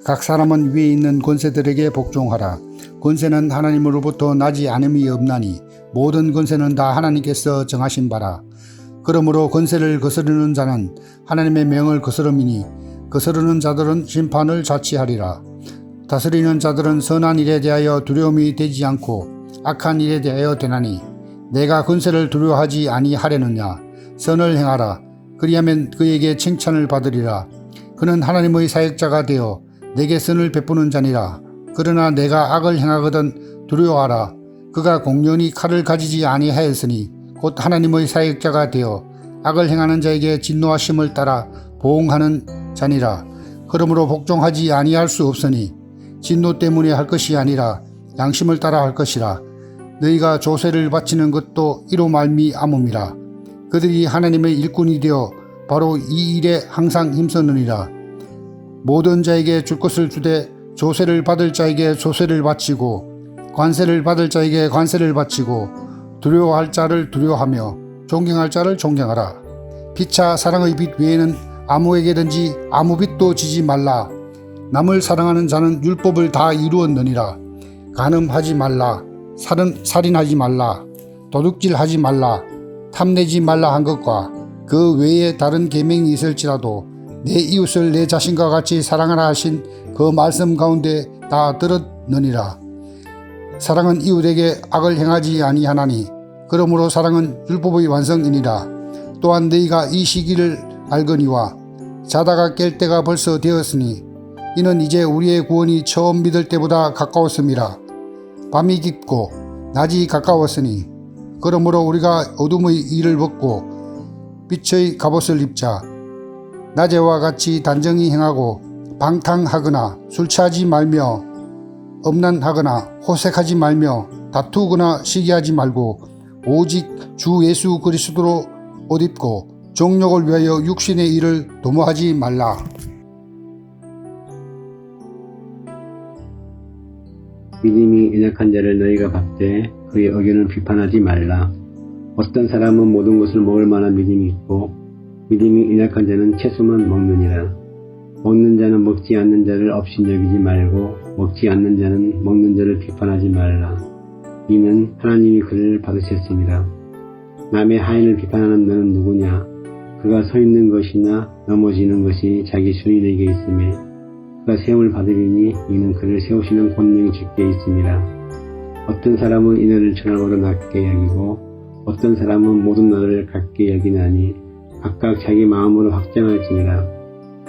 각 사람은 위에 있는 권세들에게 복종하라. 권세는 하나님으로부터 나지 않음이 없나니 모든 권세는 다 하나님께서 정하신 바라. 그러므로 권세를 거스르는 자는 하나님의 명을 거스름이니 거스르는 자들은 심판을 자취하리라. 다스리는 자들은 선한 일에 대하여 두려움이 되지 않고 악한 일에 대하여 되나니 내가 권세를 두려워하지 아니하려느냐. 선을 행하라. 그리하면 그에게 칭찬을 받으리라. 그는 하나님의 사역자가 되어 내게 선을 베푸는 자니라. 그러나 내가 악을 행하거든 두려워하라. 그가 공연히 칼을 가지지 아니하였으니 곧 하나님의 사역자가 되어 악을 행하는 자에게 진노하심을 따라 보응하는 자니라. 그러므로 복종하지 아니할 수 없으니 진노 때문에 할 것이 아니라 양심을 따라 할 것이라. 너희가 조세를 바치는 것도 이로 말미암음이라. 그들이 하나님의 일꾼이 되어 바로 이 일에 항상 힘쓰느니라. 모든 자에게 줄 것을 주되 조세를 받을 자에게 조세를 바치고 관세를 받을 자에게 관세를 바치고 두려워할 자를 두려워하며 존경할 자를 존경하라. 피차 사랑의 빛 외에는 아무에게든지 아무 빛도 지지 말라. 남을 사랑하는 자는 율법을 다 이루었느니라. 간음하지 말라. 살인하지 말라. 도둑질하지 말라. 탐내지 말라 한 것과 그 외에 다른 계명이 있을지라도 내 이웃을 내 자신과 같이 사랑하라 하신 그 말씀 가운데 다 들었느니라. 사랑은 이웃에게 악을 행하지 아니하나니 그러므로 사랑은 율법의 완성이니라. 또한 너희가 이 시기를 알거니와 자다가 깰 때가 벌써 되었으니 이는 이제 우리의 구원이 처음 믿을 때보다 가까웠음이라. 밤이 깊고 낮이 가까웠으니 그러므로 우리가 어둠의 일을 벗고 빛의 갑옷을 입자. 낮에와 같이 단정히 행하고 방탕하거나 술 취하지 말며 음란하거나 호색하지 말며 다투거나 시기하지 말고 오직 주 예수 그리스도로 옷 입고 정욕을 위하여 육신의 일을 도모하지 말라. 믿음이 연약한 자를 너희가 받되 그의 의견을 비판하지 말라. 어떤 사람은 모든 것을 먹을 만한 믿음이 있고 믿음이 연약한 자는 채소만 먹느니라. 먹는 자는 먹지 않는 자를 업신여기지 말고 먹지 않는 자는 먹는 자를 비판하지 말라. 이는 하나님이 그를 받으셨습니다. 남의 하인을 비판하는 너는 누구냐? 그가 서 있는 것이나 넘어지는 것이 자기 주인에게 있음에 그가 세움을 받으리니 이는 그를 세우시는 권능이 주께 있습니다. 어떤 사람은 이너를 전하보다 낮게 여기고 어떤 사람은 모든 나를 같게 여기나니 각각 자기 마음으로 확정할지니라.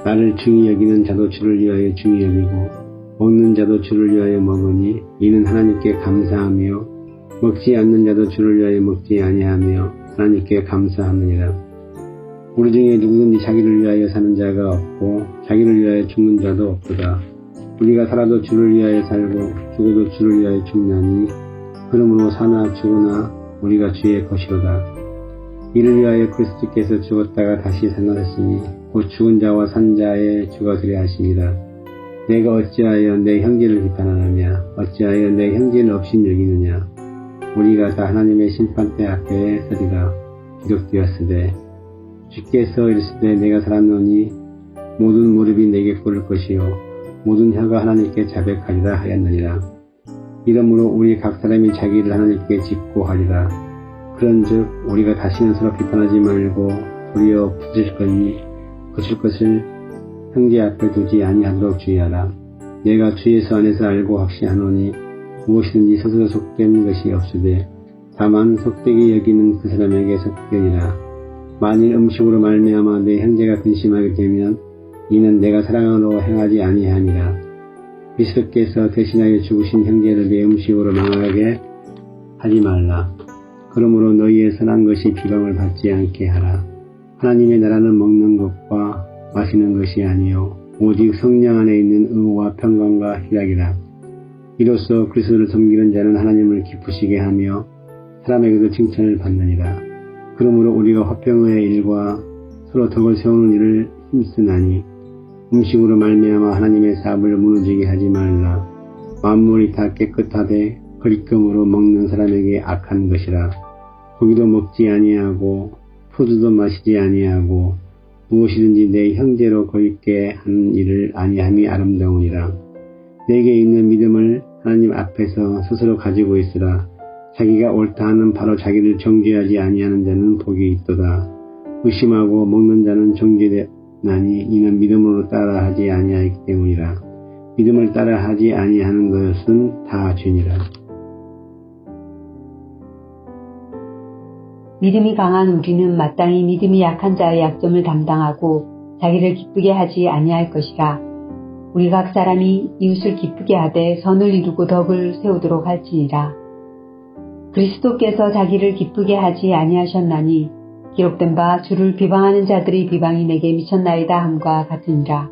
나를 중히 여기는 자도 주를 위하여 중히 여기고 먹는 자도 주를 위하여 먹으니 이는 하나님께 감사하며 먹지 않는 자도 주를 위하여 먹지 아니하며 하나님께 감사하느니라. 우리 중에 누구든지 자기를 위하여 사는 자가 없고 자기를 위하여 죽는 자도 없도다. 우리가 살아도 주를 위하여 살고 죽어도 주를 위하여 죽나니 그러므로 사나 죽으나 우리가 주의 것이로다. 이를 위하여 그리스도께서 죽었다가 다시 살아나셨으니 곧 죽은 자와 산 자의 주가 그리 하십니다. 내가 어찌하여 내 형제를 비판하느냐? 어찌하여 내 형제를 업신여기느냐? 우리가 다 하나님의 심판대 앞에 서리라. 기록되었으되 주께서 이르시되 내가 살았노니 모든 무릎이 내게 꿇을 것이요 모든 혀가 하나님께 자백하리라 하였느니라. 이러므로 우리 각 사람이 자기를 하나님께 직고하리라. 그런즉 우리가 다시는 서로 비판하지 말고 도리어 거칠 것을 형제 앞에 두지 아니하도록 주의하라. 내가 주 예수 안에서 알고 확신하노니 무엇이든지 스스로 속된 것이 없으되 다만 속되게 여기는 그 사람에게 속되니라. 만일 음식으로 말미암아 내 형제가 근심하게 되면 이는 내가 사랑으로 행하지 아니함이라. 그리스도께서 대신하여 죽으신 형제를 내 음식으로 망하게 하지 말라. 그러므로 너희의 선한 것이 비방을 받지 않게 하라. 하나님의 나라는 먹는 것과 마시는 것이 아니요 오직 성령 안에 있는 의와 평강과 희락이라. 이로써 그리스도를 섬기는 자는 하나님을 기쁘시게 하며 사람에게도 칭찬을 받느니라. 그러므로 우리가 화평의 일과 서로 덕을 세우는 일을 힘쓰나니 음식으로 말미암아 하나님의 사업을 무너지게 하지 말라. 만물이 다 깨끗하되 거리낌으로 먹는 사람에게 악한 것이라. 고기도 먹지 아니하고 포도도 마시지 아니하고 무엇이든지 내 형제로 거있게 하는 일을 아니함이 아름다우니라. 내게 있는 믿음을 하나님 앞에서 스스로 가지고 있으라. 자기가 옳다 하는 바로 자기를 정죄하지 아니하는 자는 복이 있도다. 의심하고 먹는 자는 정죄되나니 이는 믿음으로 따라하지 아니하기 때문이라. 믿음을 따라하지 아니하는 것은 다 죄니라. 믿음이 강한 우리는 마땅히 믿음이 약한 자의 약점을 담당하고 자기를 기쁘게 하지 아니할 것이라. 우리 각 사람이 이웃을 기쁘게 하되 선을 이루고 덕을 세우도록 할지니라. 그리스도께서 자기를 기쁘게 하지 아니하셨나니 기록된 바 주를 비방하는 자들의 비방이 내게 미쳤나이다 함과 같으니라.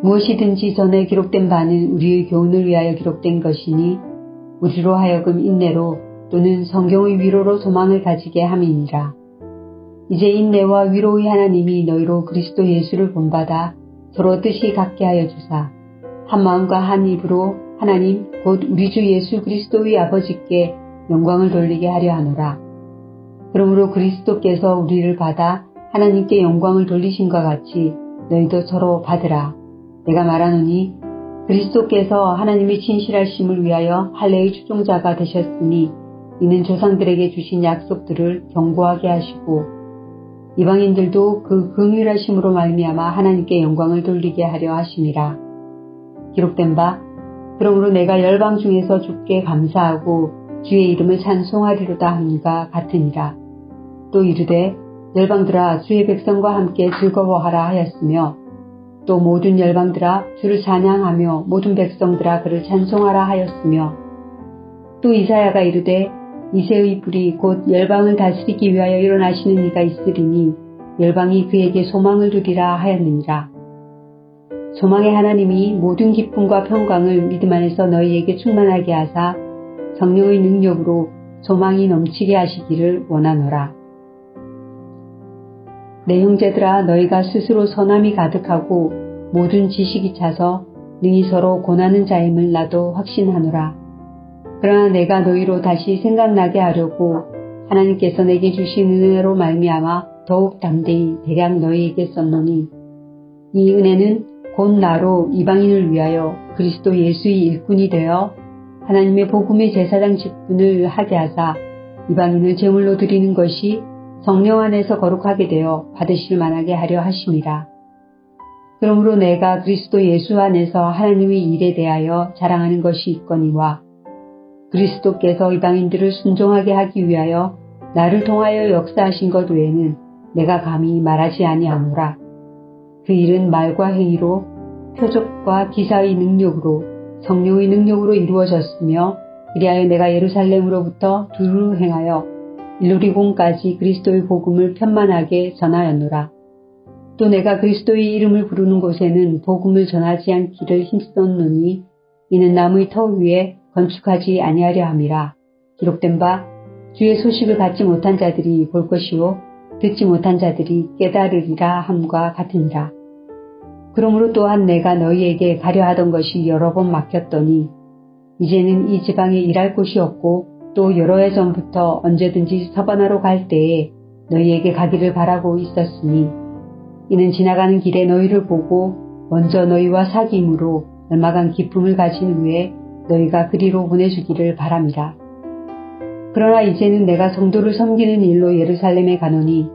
무엇이든지 전에 기록된 바는 우리의 교훈을 위하여 기록된 것이니 우리로 하여금 인내로 또는 성경의 위로로 소망을 가지게 함이니라. 이제 인내와 위로의 하나님이 너희로 그리스도 예수를 본받아 서로 뜻이 같게 하여 주사 한 마음과 한 입으로 하나님 곧 우리 주 예수 그리스도의 아버지께 영광을 돌리게 하려 하노라. 그러므로 그리스도께서 우리를 받아 하나님께 영광을 돌리심과 같이 너희도 서로 받으라. 내가 말하노니 그리스도께서 하나님의 진실하심을 위하여 할례의 추종자가 되셨으니 이는 조상들에게 주신 약속들을 견고하게 하시고 이방인들도 그 긍휼하심으로 말미암아 하나님께 영광을 돌리게 하려 하심이라. 기록된 바 그러므로 내가 열방 중에서 주께 감사하고 주의 이름을 찬송하리로다 함과 같으니라. 또 이르되 열방들아 주의 백성과 함께 즐거워하라 하였으며 또 모든 열방들아 주를 찬양하며 모든 백성들아 그를 찬송하라 하였으며 또 이사야가 이르되 이새의 불이 곧 열방을 다스리기 위하여 일어나시는 이가 있으리니 열방이 그에게 소망을 두리라 하였느니라. 소망의 하나님이 모든 기쁨과 평강을 믿음 안에서 너희에게 충만하게 하사 성령의 능력으로 소망이 넘치게 하시기를 원하노라. 내 형제들아 너희가 스스로 선함이 가득하고 모든 지식이 차서 능히 서로 고나는 자임을 나도 확신하노라. 그러나 내가 너희로 다시 생각나게 하려고 하나님께서 내게 주신 은혜로 말미암아 더욱 담대히 대략 너희에게 썼노니 이 은혜는 곧 나로 이방인을 위하여 그리스도 예수의 일꾼이 되어 하나님의 복음의 제사장 직분을 하게 하사 이방인을 제물로 드리는 것이 성령 안에서 거룩하게 되어 받으실 만하게 하려 하심이라. 그러므로 내가 그리스도 예수 안에서 하나님의 일에 대하여 자랑하는 것이 있거니와 그리스도께서 이방인들을 순종하게 하기 위하여 나를 통하여 역사하신 것 외에는 내가 감히 말하지 아니하노라. 그 일은 말과 행위로 표적과 기사의 능력으로 성령의 능력으로 이루어졌으며 그리하여 내가 예루살렘으로부터 두루 행하여 일루리곤까지 그리스도의 복음을 편만하게 전하였노라. 또 내가 그리스도의 이름을 부르는 곳에는 복음을 전하지 않기를 힘썼노니 이는 나무의 터 위에 건축하지 아니하려 함이라. 기록된 바 주의 소식을 받지 못한 자들이 볼 것이요 듣지 못한 자들이 깨달으리라 함과 같으니라. 그러므로 또한 내가 너희에게 가려 하던 것이 여러 번 막혔더니 이제는 이 지방에 일할 곳이 없고 또 여러 해 전부터 언제든지 서바나로 갈 때에 너희에게 가기를 바라고 있었으니 이는 지나가는 길에 너희를 보고 먼저 너희와 사귐으로 얼마간 기쁨을 가진 후에 너희가 그리로 보내주기를 바랍니다. 그러나 이제는 내가 성도를 섬기는 일로 예루살렘에 가노니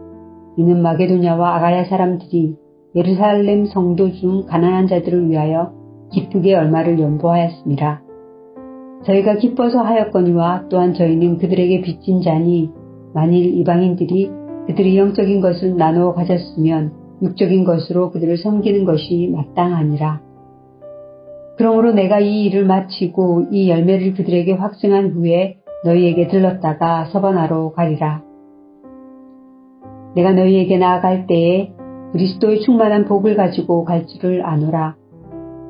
이는 마게도냐와 아가야 사람들이 예루살렘 성도 중 가난한 자들을 위하여 기쁘게 얼마를 연보하였습니다. 저희가 기뻐서 하였거니와 또한 저희는 그들에게 빚진 자니 만일 이방인들이 그들이 영적인 것을 나누어 가졌으면 육적인 것으로 그들을 섬기는 것이 마땅하니라. 그러므로 내가 이 일을 마치고 이 열매를 그들에게 확증한 후에 너희에게 들렀다가 서바나로 가리라. 내가 너희에게 나아갈 때에 그리스도의 충만한 복을 가지고 갈 줄을 아노라.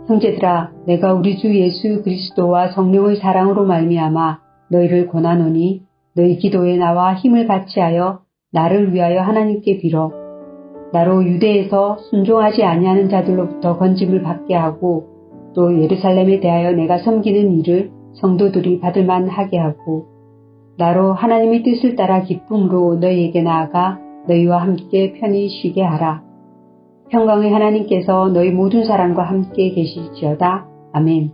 형제들아, 내가 우리 주 예수 그리스도와 성령의 사랑으로 말미암아 너희를 권하노니 너희 기도에 나와 힘을 같이하여 나를 위하여 하나님께 빌어 나로 유대에서 순종하지 아니하는 자들로부터 건짐을 받게 하고 또 예루살렘에 대하여 내가 섬기는 일을 성도들이 받을 만하게 하고 나로 하나님의 뜻을 따라 기쁨으로 너희에게 나아가 너희와 함께 편히 쉬게 하라. 평강의 하나님께서 너희 모든 사람과 함께 계실지어다. 아멘.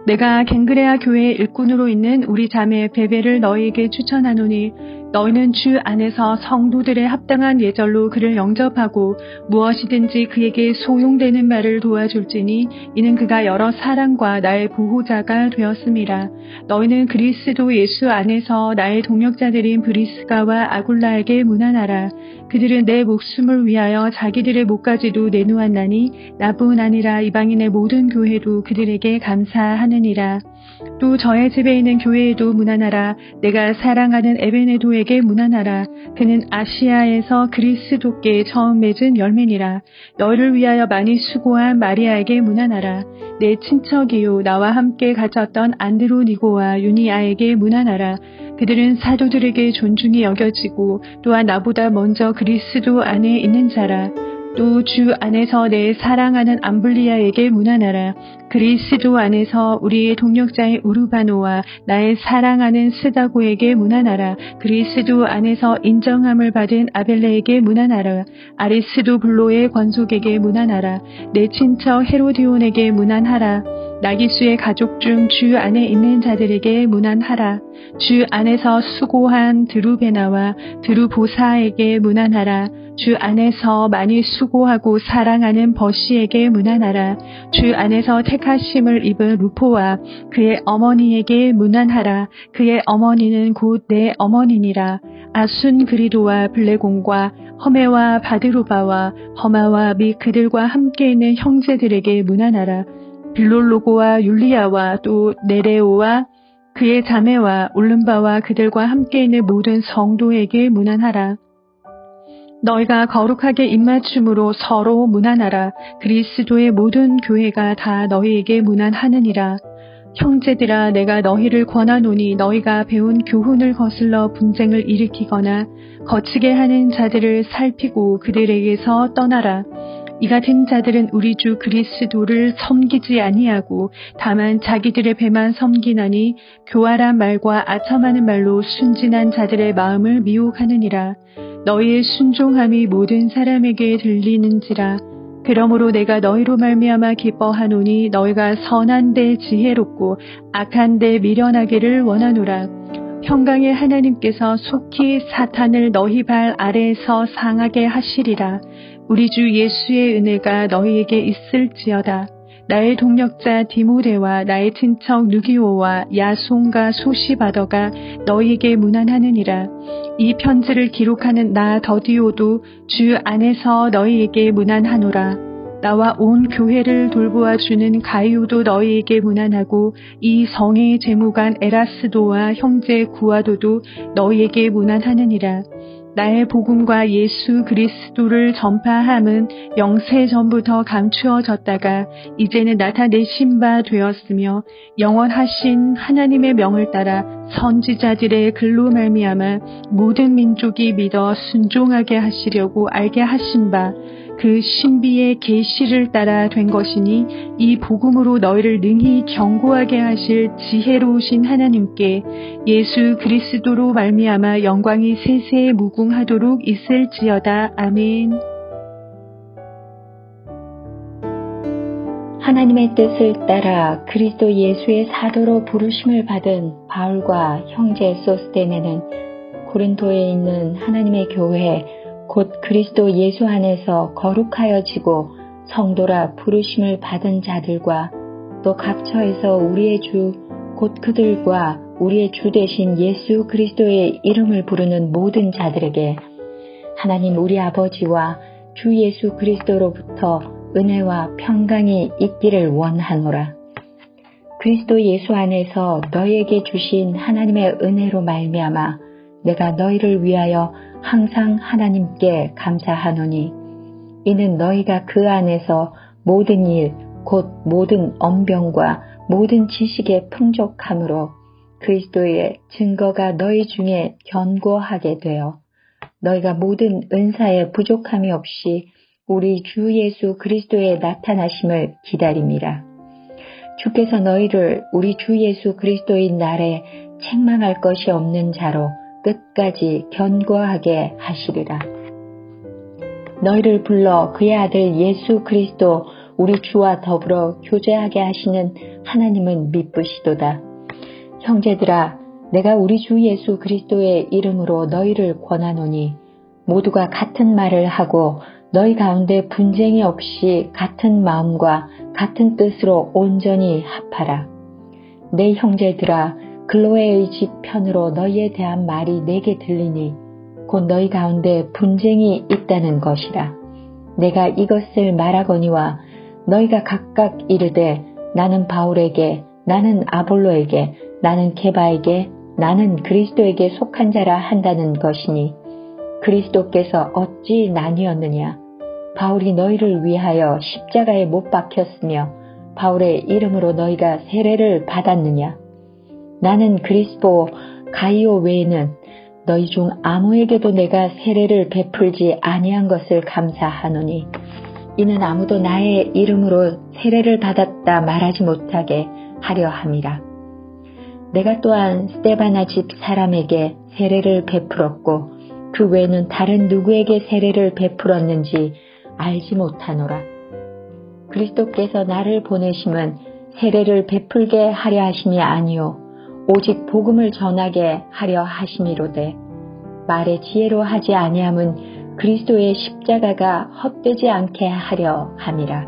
내가 갱그레아 교회 일꾼으로 있는 우리 자매 베베를 너희에게 추천하노니 너희는 주 안에서 성도들의 합당한 예절로 그를 영접하고 무엇이든지 그에게 소용되는 말을 도와줄지니 이는 그가 여러 사랑과 나의 보호자가 되었음이라. 너희는 그리스도 예수 안에서 나의 동역자들인 브리스가와 아굴라에게 문안하라. 그들은 내 목숨을 위하여 자기들의 목까지도 내놓았나니 나뿐 아니라 이방인의 모든 교회도 그들에게 감사하느니라. 또 저의 집에 있는 교회에도 문안하라. 내가 사랑하는 에베네도에게 문안하라. 그는 아시아에서 그리스도께 처음 맺은 열매니라. 너희를 위하여 많이 수고한 마리아에게 문안하라. 내 친척이요 나와 함께 갇혔던 안드로니고와 유니아에게 문안하라. 그들은 사도들에게 존중이 여겨지고 또한 나보다 먼저 그리스도 안에 있는 자라. 또 주 안에서 내 사랑하는 암블리아에게 문안하라. 그리스도 안에서 우리의 동역자인 우르바노와 나의 사랑하는 스다고에게 문안하라. 그리스도 안에서 인정함을 받은 아벨레에게 문안하라. 아리스도 블로의 권속에게 문안하라. 내 친척 헤로디온에게 문안하라. 나기수의 가족 중 주 안에 있는 자들에게 문안하라. 주 안에서 수고한 드루베나와 드루보사에게 문안하라. 주 안에서 많이 수고하고 사랑하는 버시에게 문안하라. 주 안에서 택하심을 입은 루포와 그의 어머니에게 문안하라. 그의 어머니는 곧 내 어머니니라. 아순그리도와 블레공과 허메와 바드로바와 허마와 및 그들과 함께 있는 형제들에게 문안하라. 빌롤로고와 율리아와 또 네레오와 그의 자매와 올름바와 그들과 함께 있는 모든 성도에게 문안하라. 너희가 거룩하게 입맞춤으로 서로 문안하라. 그리스도의 모든 교회가 다 너희에게 문안하느니라. 형제들아 내가 너희를 권하노니 너희가 배운 교훈을 거슬러 분쟁을 일으키거나 거치게 하는 자들을 살피고 그들에게서 떠나라. 이 같은 자들은 우리 주 그리스도를 섬기지 아니하고 다만 자기들의 배만 섬기나니 교활한 말과 아첨하는 말로 순진한 자들의 마음을 미혹하느니라. 너희의 순종함이 모든 사람에게 들리는지라. 그러므로 내가 너희로 말미암아 기뻐하노니 너희가 선한 데 지혜롭고 악한 데 미련하기를 원하노라. 평강의 하나님께서 속히 사탄을 너희 발 아래에서 상하게 하시리라. 우리 주 예수의 은혜가 너희에게 있을지어다. 나의 동역자 디모데와 나의 친척 누기오와 야손과 소시바더가 너희에게 문안하느니라. 이 편지를 기록하는 나 더디오도 주 안에서 너희에게 문안하노라. 나와 온 교회를 돌보아 주는 가이오도 너희에게 문안하고 이 성의 재무관 에라스도와 형제 구아도도 너희에게 문안하느니라. 나의 복음과 예수 그리스도를 전파함은 영세 전부터 감추어졌다가 이제는 나타내신 바 되었으며 영원하신 하나님의 명을 따라 선지자들의 글로 말미암아 모든 민족이 믿어 순종하게 하시려고 알게 하신 바 그 신비의 계시를 따라 된 것이니 이 복음으로 너희를 능히 견고하게 하실 지혜로우신 하나님께 예수 그리스도로 말미암아 영광이 세세에 무궁하도록 있을지어다. 아멘. 하나님의 뜻을 따라 그리스도 예수의 사도로 부르심을 받은 바울과 형제 소스데네는 고린도에 있는 하나님의 교회 곧 그리스도 예수 안에서 거룩하여지고 성도라 부르심을 받은 자들과 또 각처에서 우리의 주 곧 그들과 우리의 주 되신 예수 그리스도의 이름을 부르는 모든 자들에게 하나님 우리 아버지와 주 예수 그리스도로부터 은혜와 평강이 있기를 원하노라. 그리스도 예수 안에서 너희에게 주신 하나님의 은혜로 말미암아 내가 너희를 위하여 항상 하나님께 감사하노니 이는 너희가 그 안에서 모든 일 곧 모든 언병과 모든 지식에 풍족함으로 그리스도의 증거가 너희 중에 견고하게 되어 너희가 모든 은사에 부족함이 없이 우리 주 예수 그리스도의 나타나심을 기다림이라. 주께서 너희를 우리 주 예수 그리스도의 날에 책망할 것이 없는 자로 끝까지 견고하게 하시리라. 너희를 불러 그의 아들 예수 그리스도 우리 주와 더불어 교제하게 하시는 하나님은 미쁘시도다. 형제들아, 내가 우리 주 예수 그리스도의 이름으로 너희를 권하노니 모두가 같은 말을 하고 너희 가운데 분쟁이 없이 같은 마음과 같은 뜻으로 온전히 합하라. 내 형제들아, 글로에의 집 편으로 너희에 대한 말이 내게 들리니 곧 너희 가운데 분쟁이 있다는 것이라. 내가 이것을 말하거니와 너희가 각각 이르되 나는 바울에게, 나는 아볼로에게, 나는 게바에게, 나는 그리스도에게 속한 자라 한다는 것이니 그리스도께서 어찌 나뉘었느냐? 바울이 너희를 위하여 십자가에 못 박혔으며 바울의 이름으로 너희가 세례를 받았느냐? 나는 그리스도 가이오 외에는 너희 중 아무에게도 내가 세례를 베풀지 아니한 것을 감사하노니 이는 아무도 나의 이름으로 세례를 받았다 말하지 못하게 하려 함이라. 내가 또한 스데바나 집 사람에게 세례를 베풀었고 그 외에는 다른 누구에게 세례를 베풀었는지 알지 못하노라. 그리스도께서 나를 보내심은 세례를 베풀게 하려 하심이 아니요 오직 복음을 전하게 하려 하심이로되 말의 지혜로 하지 아니함은 그리스도의 십자가가 헛되지 않게 하려 함이라.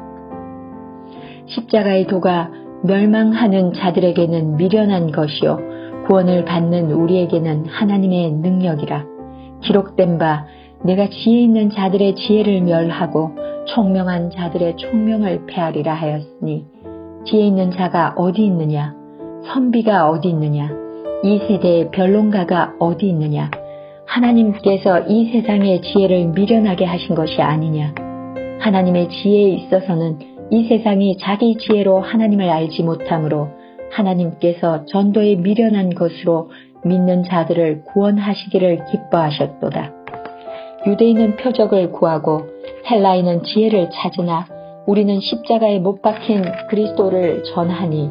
십자가의 도가 멸망하는 자들에게는 미련한 것이요 구원을 받는 우리에게는 하나님의 능력이라. 기록된 바 내가 지혜 있는 자들의 지혜를 멸하고 총명한 자들의 총명을 폐하리라 하였으니 지혜 있는 자가 어디 있느냐? 선비가 어디 있느냐? 이 세대의 변론가가 어디 있느냐? 하나님께서 이 세상의 지혜를 미련하게 하신 것이 아니냐? 하나님의 지혜에 있어서는 이 세상이 자기 지혜로 하나님을 알지 못하므로 하나님께서 전도에 미련한 것으로 믿는 자들을 구원하시기를 기뻐하셨도다. 유대인은 표적을 구하고 헬라인은 지혜를 찾으나 우리는 십자가에 못 박힌 그리스도를 전하니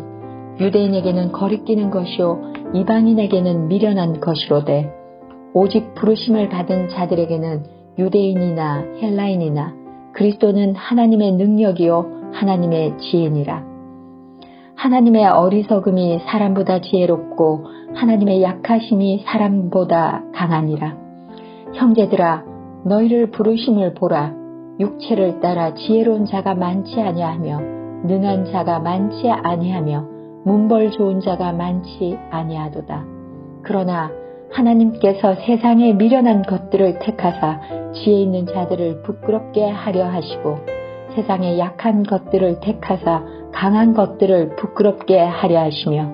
유대인에게는 거리끼는 것이요 이방인에게는 미련한 것이로되 오직 부르심을 받은 자들에게는 유대인이나 헬라인이나 그리스도는 하나님의 능력이요 하나님의 지혜니라. 하나님의 어리석음이 사람보다 지혜롭고 하나님의 약하심이 사람보다 강하니라. 형제들아, 너희를 부르심을 보라. 육체를 따라 지혜로운 자가 많지 아니하며 능한 자가 많지 아니하며 문벌 좋은 자가 많지 아니하도다. 그러나 하나님께서 세상에 미련한 것들을 택하사 지혜 있는 자들을 부끄럽게 하려 하시고 세상에 약한 것들을 택하사 강한 것들을 부끄럽게 하려 하시며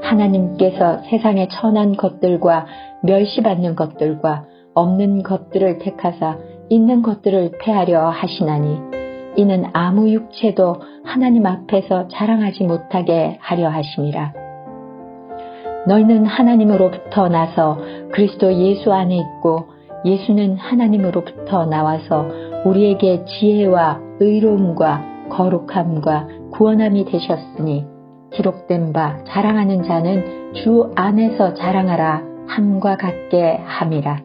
하나님께서 세상에 천한 것들과 멸시받는 것들과 없는 것들을 택하사 있는 것들을 폐하려 하시나니 이는 아무 육체도 하나님 앞에서 자랑하지 못하게 하려 하심이라. 너희는 하나님으로부터 나서 그리스도 예수 안에 있고 예수는 하나님으로부터 나와서 우리에게 지혜와 의로움과 거룩함과 구원함이 되셨으니 기록된 바 자랑하는 자는 주 안에서 자랑하라 함과 같게 함이라.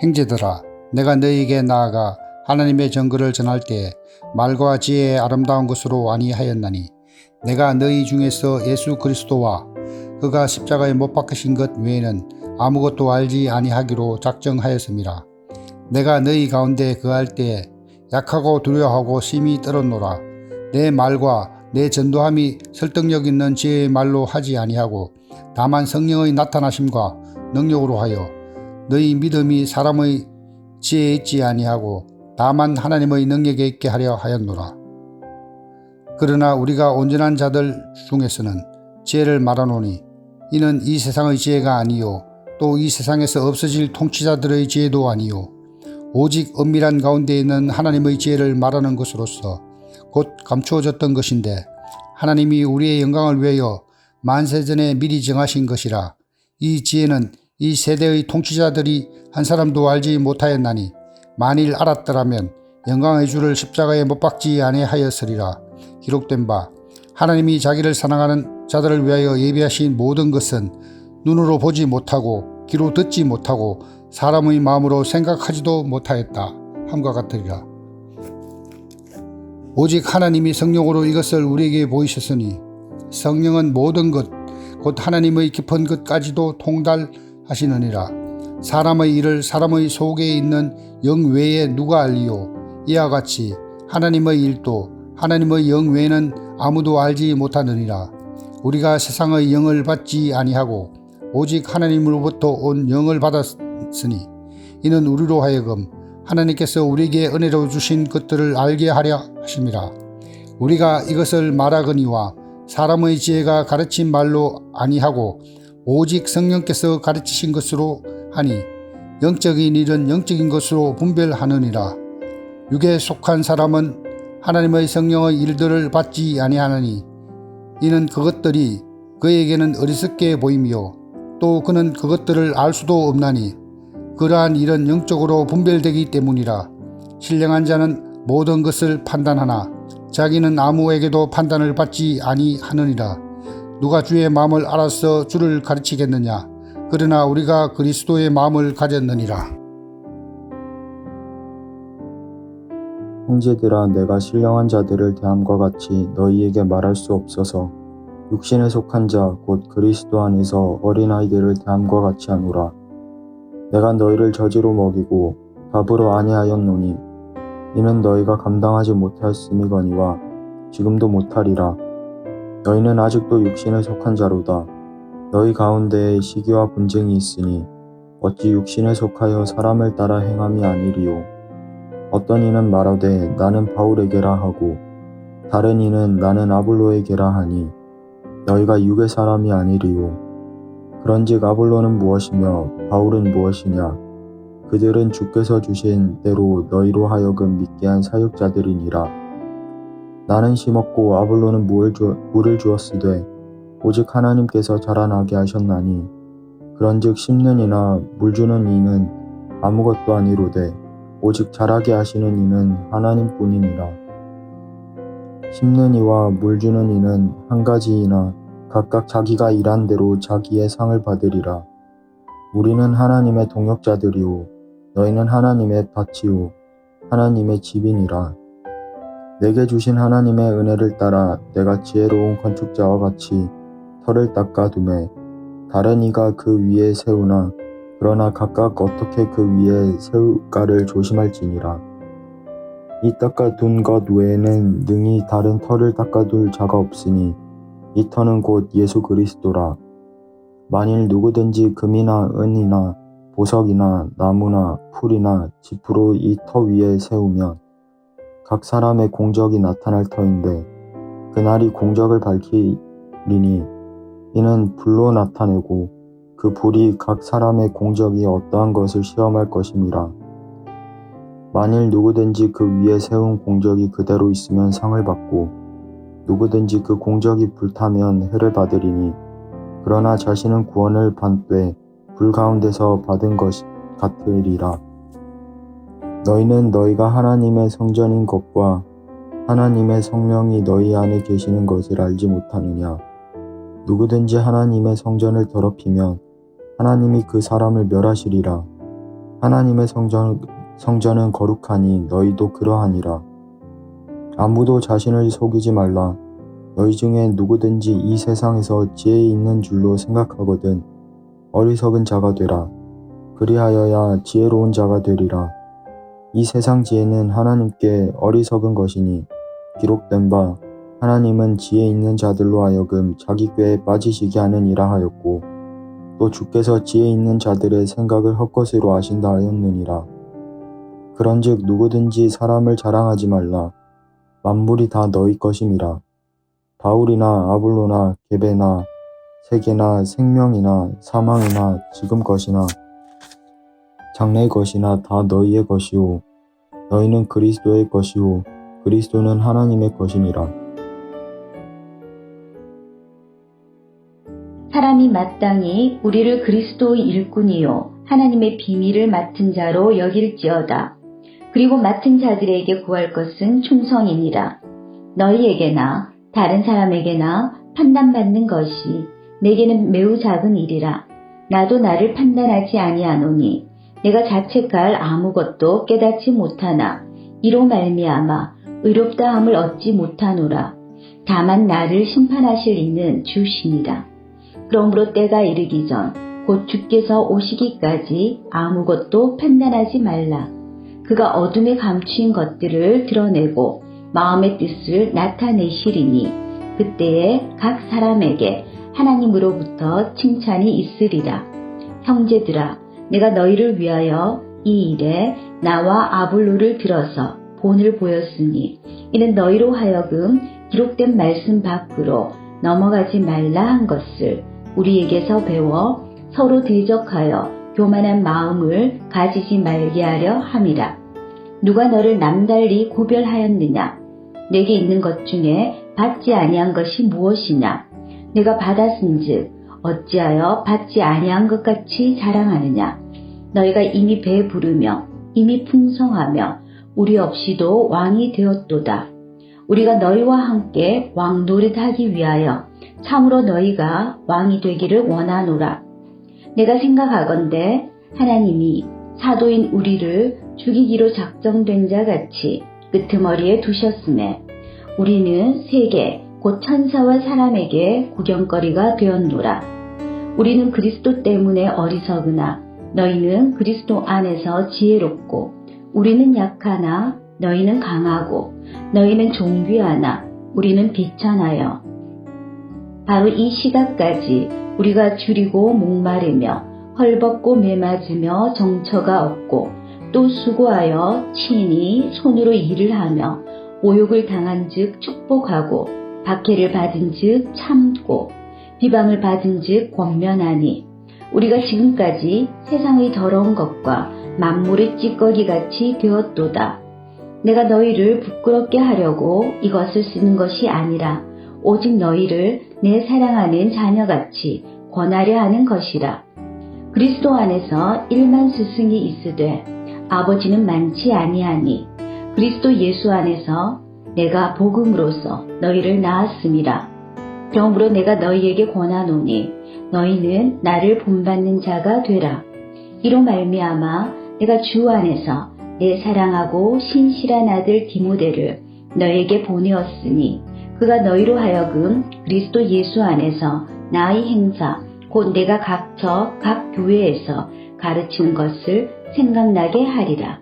형제들아, 내가 너희에게 나아가 하나님의 정글을 전할 때 말과 지혜의 아름다운 것으로 아니하였나니 내가 너희 중에서 예수 그리스도와 그가 십자가에 못 박히신 것 외에는 아무것도 알지 아니하기로 작정하였음이라. 내가 너희 가운데 거할 때 약하고 두려워하고 심히 떨었노라. 내 말과 내 전도함이 설득력 있는 지혜의 말로 하지 아니하고 다만 성령의 나타나심과 능력으로 하여 너희 믿음이 사람의 지혜에 있지 아니하고 다만 하나님의 능력에 있게 하려 하였노라. 그러나 우리가 온전한 자들 중에서는 지혜를 말하노니 이는 이 세상의 지혜가 아니요 또 이 세상에서 없어질 통치자들의 지혜도 아니요 오직 은밀한 가운데 있는 하나님의 지혜를 말하는 것으로서 곧 감추어졌던 것인데 하나님이 우리의 영광을 위하여 만세전에 미리 정하신 것이라. 이 지혜는 이 세대의 통치자들이 한 사람도 알지 못하였나니 만일 알았더라면 영광의 주를 십자가에 못 박지 아니하였으리라. 기록된 바 하나님이 자기를 사랑하는 자들을 위하여 예비하신 모든 것은 눈으로 보지 못하고 귀로 듣지 못하고 사람의 마음으로 생각하지도 못하였다 함과 같으리라. 오직 하나님이 성령으로 이것을 우리에게 보이셨으니 성령은 모든 것 곧 하나님의 깊은 것까지도 통달하시느니라. 사람의 일을 사람의 속에 있는 영 외에 누가 알리요? 이와 같이 하나님의 일도 하나님의 영 외에는 아무도 알지 못하느니라. 우리가 세상의 영을 받지 아니하고 오직 하나님으로부터 온 영을 받았으니 이는 우리로 하여금 하나님께서 우리에게 은혜로 주신 것들을 알게 하려 하심이라. 우리가 이것을 말하거니와 사람의 지혜가 가르친 말로 아니하고 오직 성령께서 가르치신 것으로 하니 영적인 일은 영적인 것으로 분별하느니라. 육에 속한 사람은 하나님의 성령의 일들을 받지 아니하느니 이는 그것들이 그에게는 어리석게 보이며 또 그는 그것들을 알 수도 없나니 그러한 일은 영적으로 분별되기 때문이라. 신령한 자는 모든 것을 판단하나 자기는 아무에게도 판단을 받지 아니하느니라. 누가 주의 마음을 알아서 주를 가르치겠느냐? 그러나 우리가 그리스도의 마음을 가졌느니라. 형제들아, 내가 신령한 자들을 대함과 같이 너희에게 말할 수 없어서 육신에 속한 자 곧 그리스도 안에서 어린아이들을 대함과 같이 하노라. 내가 너희를 저지로 먹이고 밥으로 아니하였노니 이는 너희가 감당하지 못하였음이거니와 지금도 못하리라. 너희는 아직도 육신에 속한 자로다. 너희 가운데에 시기와 분쟁이 있으니 어찌 육신에 속하여 사람을 따라 행함이 아니리요. 어떤 이는 말하되 나는 바울에게라 하고 다른 이는 나는 아볼로에게라 하니 너희가 육의 사람이 아니리요. 그런즉 아볼로는 무엇이며 바울은 무엇이냐? 그들은 주께서 주신 대로 너희로 하여금 믿게 한 사역자들이니라. 나는 심었고 아볼로는 물을 주었으되 오직 하나님께서 자라나게 하셨나니 그런즉 심는 이나 물 주는 이는 아무것도 아니로되 오직 자라게 하시는 이는 하나님뿐이니라. 심는 이와 물 주는 이는 한 가지이나 각각 자기가 일한 대로 자기의 상을 받으리라. 우리는 하나님의 동역자들이요 너희는 하나님의 밭이요 하나님의 집이니라. 내게 주신 하나님의 은혜를 따라 내가 지혜로운 건축자와 같이 터를 닦아 두매 다른 이가 그 위에 세우나 그러나 각각 어떻게 그 위에 세울까를 조심할지니라. 이 닦아둔 것 외에는 능히 다른 터를 닦아둘 자가 없으니 이 터는 곧 예수 그리스도라. 만일 누구든지 금이나 은이나 보석이나 나무나 풀이나 지푸로 이 터 위에 세우면 각 사람의 공적이 나타날 터인데 그날이 공적을 밝히리니 이는 불로 나타내고 그 불이 각 사람의 공적이 어떠한 것을 시험할 것임이라. 만일 누구든지 그 위에 세운 공적이 그대로 있으면 상을 받고 누구든지 그 공적이 불타면 해를 받으리니 그러나 자신은 구원을 받되 불 가운데서 받은 것 같으리라. 너희는 너희가 하나님의 성전인 것과 하나님의 성령이 너희 안에 계시는 것을 알지 못하느냐? 누구든지 하나님의 성전을 더럽히면 하나님이 그 사람을 멸하시리라. 하나님의 성전은 거룩하니 너희도 그러하니라. 아무도 자신을 속이지 말라. 너희 중에 누구든지 이 세상에서 지혜 있는 줄로 생각하거든 어리석은 자가 되라. 그리하여야 지혜로운 자가 되리라. 이 세상 지혜는 하나님께 어리석은 것이니 기록된 바 하나님은 지혜 있는 자들로 하여금 자기 꾀에 빠지시게 하느니라 하였고 또 주께서 지혜 있는 자들의 생각을 헛것으로 아신다 하였느니라. 그런즉 누구든지 사람을 자랑하지 말라. 만물이 다 너희 것임이라. 바울이나 아볼로나 게베나 세계나 생명이나 사망이나 지금 것이나 장래 것이나 다 너희의 것이요 너희는 그리스도의 것이요 그리스도는 하나님의 것이니라. 사람이 마땅히 우리를 그리스도의 일꾼이요 하나님의 비밀을 맡은 자로 여길지어다. 그리고 맡은 자들에게 구할 것은 충성이니라. 너희에게나 다른 사람에게나 판단받는 것이 내게는 매우 작은 일이라. 나도 나를 판단하지 아니하노니 내가 자책할 아무것도 깨닫지 못하나 이로 말미암아 의롭다함을 얻지 못하노라. 다만 나를 심판하실 이는 주시니라. 그러므로 때가 이르기 전 곧 주께서 오시기까지 아무것도 판단하지 말라. 그가 어둠에 감추인 것들을 드러내고 마음의 뜻을 나타내시리니 그때에 각 사람에게 하나님으로부터 칭찬이 있으리라. 형제들아, 내가 너희를 위하여 이 일에 나와 아볼로를 들어서 본을 보였으니 이는 너희로 하여금 기록된 말씀 밖으로 넘어가지 말라 한 것을 우리에게서 배워 서로 대적하여 교만한 마음을 가지지 말게 하려 함이라. 누가 너를 남달리 구별하였느냐? 내게 있는 것 중에 받지 아니한 것이 무엇이냐? 내가 받았은즉 어찌하여 받지 아니한 것 같이 자랑하느냐? 너희가 이미 배부르며 이미 풍성하며 우리 없이도 왕이 되었도다. 우리가 너희와 함께 왕 노릇하기 위하여 참으로 너희가 왕이 되기를 원하노라. 내가 생각하건대 하나님이 사도인 우리를 죽이기로 작정된 자 같이 끄트머리에 두셨음에 우리는 세계 곧 천사와 사람에게 구경거리가 되었노라. 우리는 그리스도 때문에 어리석으나 너희는 그리스도 안에서 지혜롭고 우리는 약하나 너희는 강하고 너희는 존귀하나 우리는 비천하여 바로 이 시각까지 우리가 줄이고 목마르며 헐벗고 매맞으며 정처가 없고 또 수고하여 친히 손으로 일을 하며 모욕을 당한 즉 축복하고 박해를 받은 즉 참고 비방을 받은 즉 권면하니 우리가 지금까지 세상의 더러운 것과 만물의 찌꺼기같이 되었도다. 내가 너희를 부끄럽게 하려고 이것을 쓰는 것이 아니라 오직 너희를 내 사랑하는 자녀같이 권하려 하는 것이라. 그리스도 안에서 1만 스승이 있으되 아버지는 많지 아니하니 그리스도 예수 안에서 내가 복음으로써 너희를 낳았음이라. 그러므로 내가 너희에게 권하노니 너희는 나를 본받는 자가 되라. 이로 말미암아 내가 주 안에서 내 사랑하고 신실한 아들 디모데를 너희에게 보내었으니 그가 너희로 하여금 그리스도 예수 안에서 나의 행사 곧 내가 각처 각 교회에서 가르치는 것을 생각나게 하리라.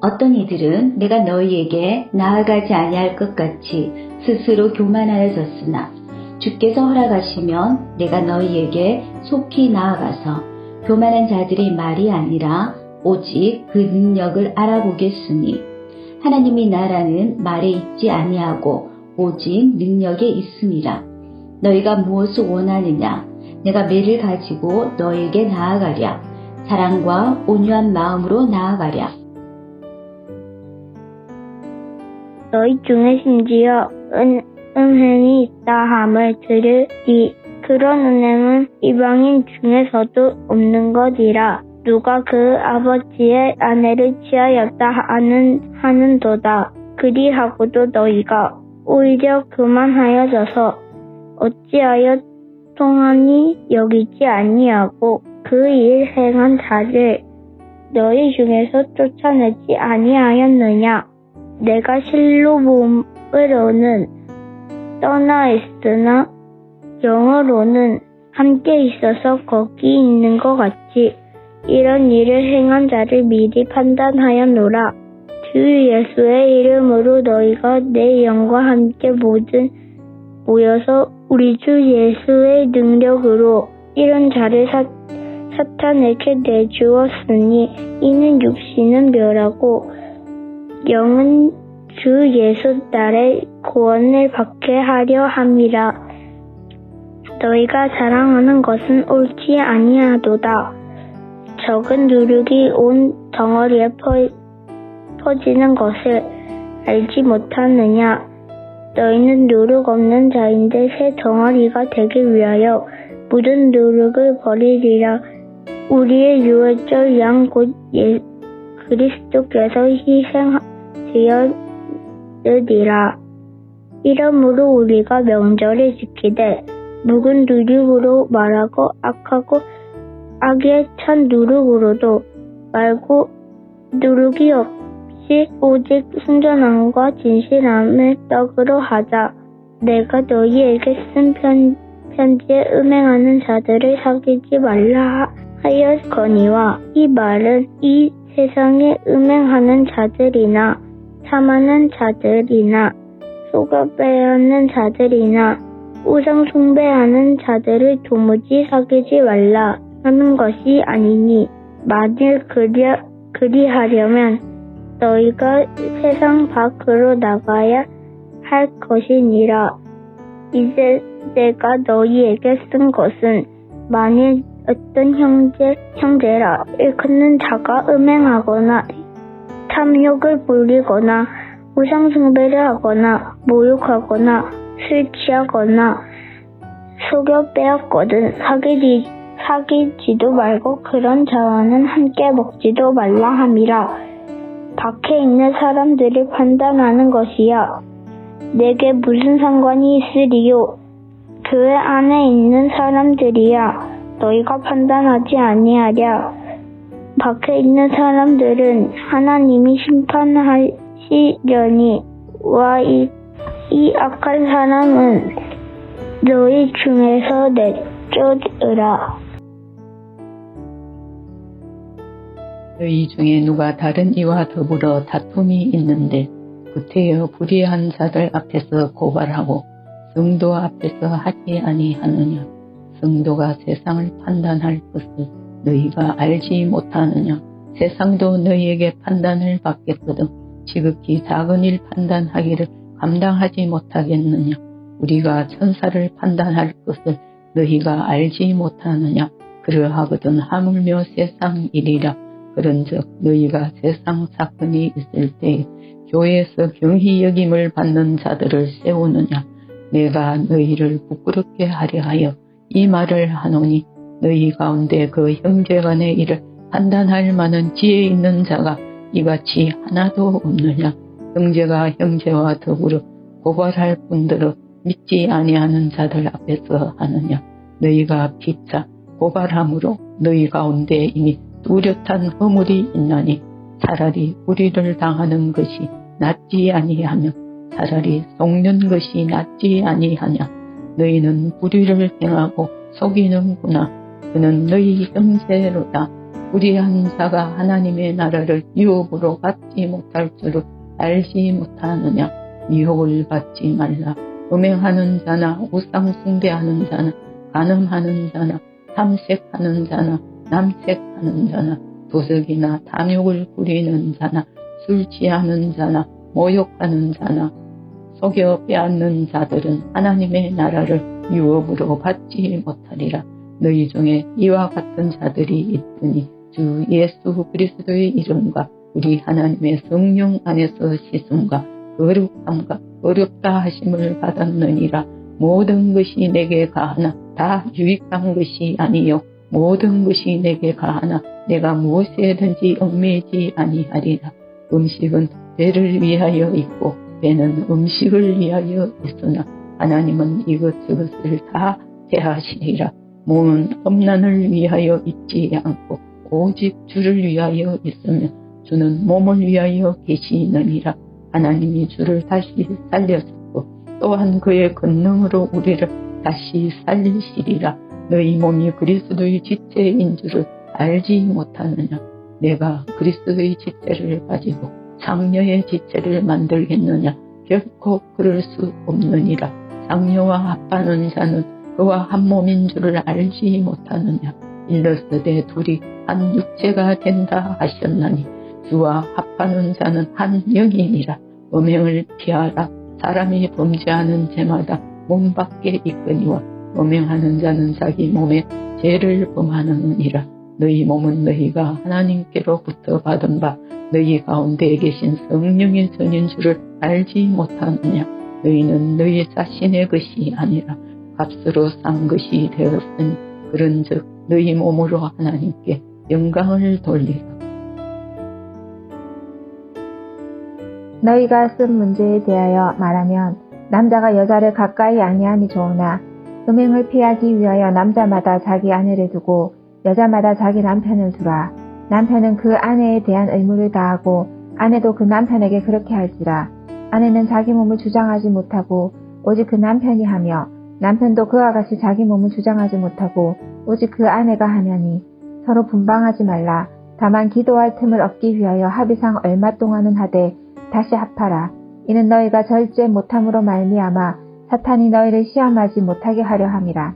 어떤 이들은 내가 너희에게 나아가지 아니할 것 같이 스스로 교만하여졌으나 주께서 허락하시면 내가 너희에게 속히 나아가서 교만한 자들의 말이 아니라 오직 그 능력을 알아보겠으니 하나님이 나라는 말에 있지 아니하고 오직 능력에 있음이라. 너희가 무엇을 원하느냐? 내가 매를 가지고 너에게 나아가랴. 사랑과 온유한 마음으로 나아가랴. 너희 중에 심지어 은행이 있다 함을 들으리. 그런 은행은 이방인 중에서도 없는 것이라. 누가 그 아버지의 아내를 취하였다 하는도다. 그리하고도 너희가 오히려 교만하여져서 어찌하여 통하니 여기지 아니하고 그 일 행한 자를 너희 중에서 쫓아내지 아니하였느냐. 내가 실로 몸으로는 떠나 있으나 영으로는 함께 있어서 거기 있는 것 같이 이런 일을 행한 자를 미리 판단하였노라. 주 예수의 이름으로 너희가 내 영과 함께 모여서 우리 주 예수의 능력으로 이런 자를 사탄에게 내주었으니 이는 육신은 멸하고 영은 주 예수 딸의 구원을 받게 하려 함이라. 너희가 자랑하는 것은 옳지 아니하도다. 적은 누룩이 온 덩어리에 퍼지는 것을 알지 못하느냐. 너희는 누룩 없는 자인데 새 덩어리가 되기 위하여 묻은 누룩을 버리리라. 우리의 유월절 양 곧 그리스도께서 희생되었으리라. 이러므로 우리가 명절을 지키되 묵은 누룩으로 말하고 악하고 악에 찬 누룩으로도 말고 누룩이 없이 오직 순전함과 진실함을 떡으로 하자. 내가 너희에게 쓴 편지에 음행하는 자들을 사귀지 말라 하였거니와 이 말은 이 세상에 음행하는 자들이나 탐하는 자들이나 속여 빼앗는 자들이나 우상 숭배하는 자들을 도무지 사귀지 말라 하는 것이 아니니 만일 그리하려면 너희가 세상 밖으로 나가야 할 것이니라. 이제 내가 너희에게 쓴 것은 만일 어떤 형제라 일컫는 자가 음행하거나 탐욕을 부리거나 우상 숭배를 하거나 모욕하거나 술 취하거나 속여 빼앗거든 사귀지도 말고 그런 자와는 함께 먹지도 말라 함이라. 밖에 있는 사람들을 판단하는 것이야 내게 무슨 상관이 있으리요. 교회 안에 있는 사람들이야 너희가 판단하지 아니하랴. 밖에 있는 사람들은 하나님이 심판하시려니 와 이 악한 사람은 너희 중에서 내쫓으라. 너희 중에 누가 다른 이와 더불어 다툼이 있는데 구태여 불의한 자들 앞에서 고발하고 성도 앞에서 하지 아니하느냐. 성도가 세상을 판단할 것을 너희가 알지 못하느냐. 세상도 너희에게 판단을 받겠거든 지극히 작은 일 판단하기를 감당하지 못하겠느냐. 우리가 천사를 판단할 것을 너희가 알지 못하느냐. 그러하거든 하물며 세상 일이라. 그런즉 너희가 세상 사건이 있을 때에 교회에서 경히 여김을 받는 자들을 세우느냐. 내가 너희를 부끄럽게 하려 하여 이 말을 하노니 너희 가운데 그 형제간의 일을 판단할 만한 지혜 있는 자가 이같이 하나도 없느냐. 형제가 형제와 더불어 고발할 뿐더러 믿지 아니하는 자들 앞에서 하느냐. 너희가 피차 고발함으로 너희 가운데 이미 뚜렷한 허물이 있나니 차라리 불의를 당하는 것이 낫지 아니하며 차라리 속는 것이 낫지 아니하냐. 너희는 불의를 행하고 속이는구나. 그는 너희 형제로다. 불의한 자가 하나님의 나라를 유혹으로 받지 못할 줄을 알지 못하느냐. 유혹을 받지 말라. 음행하는 자나 우상 숭배하는 자나 간음하는 자나 탐색하는 자나 남색하는 자나 도적이나 탐욕을 부리는 자나 술 취하는 자나 모욕하는 자나 속여 빼앗는 자들은 하나님의 나라를 유업으로 받지 못하리라. 너희 중에 이와 같은 자들이 있으니 주 예수 그리스도의 이름과 우리 하나님의 성령 안에서 씻음과 거룩함과 어렵다 하심을 받았느니라. 모든 것이 내게 가하나 다 유익한 것이 아니요 모든 것이 내게 가하나 내가 무엇에든지 얽매이지 아니하리라. 음식은 배를 위하여 있고 배는 음식을 위하여 있으나 하나님은 이것저것을 다 대하시리라. 몸은 음란을 위하여 있지 않고 오직 주를 위하여 있으며 주는 몸을 위하여 계시느니라. 하나님이 주를 다시 살렸고 또한 그의 권능으로 우리를 다시 살리시리라. 너희 몸이 그리스도의 지체인 줄을 알지 못하느냐. 내가 그리스도의 지체를 가지고 장녀의 지체를 만들겠느냐. 결코 그럴 수 없느니라. 장녀와 합하는 자는 그와 한 몸인 줄을 알지 못하느냐. 일러스되 둘이 한 육체가 된다 하셨나니 주와 합하는 자는 한 영이니라. 음행을 피하라. 사람이 범죄하는 죄마다 몸 밖에 있거니와 음행하는 자는 자기 몸에 죄를 범하느니라. 너희 몸은 너희가 하나님께로부터 받은 바 너희 가운데 계신 성령의 전인 줄을 알지 못하느냐. 너희는 너희 자신의 것이 아니라 값으로 산 것이 되었으니 그런즉 너희 몸으로 하나님께 영광을 돌리라. 너희가 쓴 문제에 대하여 말하면 남자가 여자를 가까이 아니함이 좋으나 음행을 피하기 위하여 남자마다 자기 아내를 두고 여자마다 자기 남편을 두라. 남편은 그 아내에 대한 의무를 다하고 아내도 그 남편에게 그렇게 할지라. 아내는 자기 몸을 주장하지 못하고 오직 그 남편이 하며 남편도 그와 같이 자기 몸을 주장하지 못하고 오직 그 아내가 하냐니 서로 분방하지 말라. 다만 기도할 틈을 얻기 위하여 합의상 얼마 동안은 하되 다시 합하라. 이는 너희가 절제 못함으로 말미암아 사탄이 너희를 시험하지 못하게 하려 함이라.